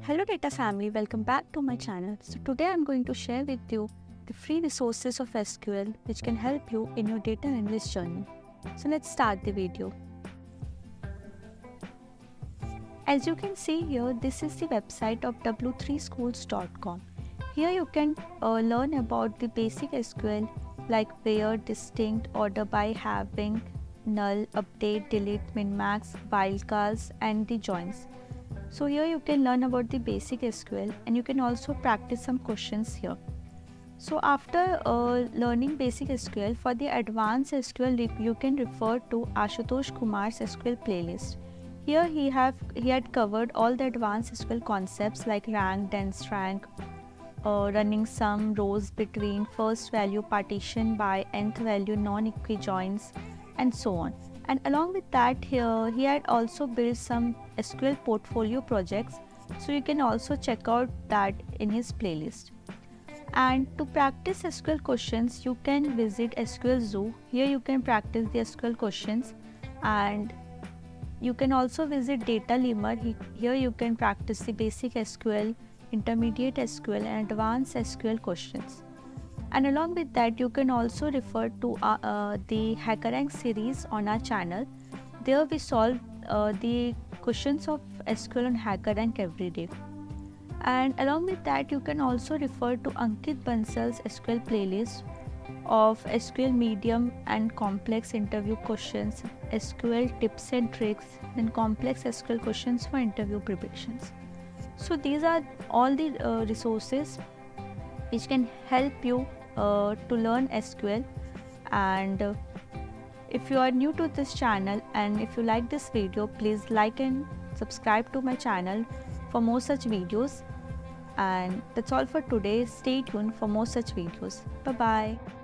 Hello data family, welcome back to my channel. So today I'm going to share with you the free resources of SQL which can help you in your data analyst journey. So let's start the video. As you can see here, this is the website of w3schools.com. Here you can learn about the basic SQL like where, distinct, order by, having, null, update, delete, min-max, wildcards and the joins. So here you can learn about the basic SQL and you can also practice some questions here. So after learning basic SQL, for the advanced SQL you can refer to Ashutosh Kumar's SQL playlist. Here he had covered all the advanced SQL concepts like rank, dense rank, running sum, rows between, first value partition by, nth value, non-equi joins and so on. And along with that, here he had also built some SQL portfolio projects, so you can also check out that in his playlist. And to practice SQL questions, you can visit SQL ZOO. Here you can practice the SQL questions, and you can also visit DataLemur. Here you can practice the basic SQL, intermediate SQL and advanced SQL questions. And along with that, you can also refer to the HackerRank series on our channel. There we solve the questions of SQL on HackerRank every day. And along with that, you can also refer to Ankit Bansal's SQL playlist of SQL medium and complex interview questions, SQL tips and tricks, then complex SQL questions for interview preparations. So these are all the resources which can help you to learn SQL. And if you are new to this channel and if you like this video, please like and subscribe to my channel for more such videos. And that's all for today. Stay tuned for more such videos. Bye bye.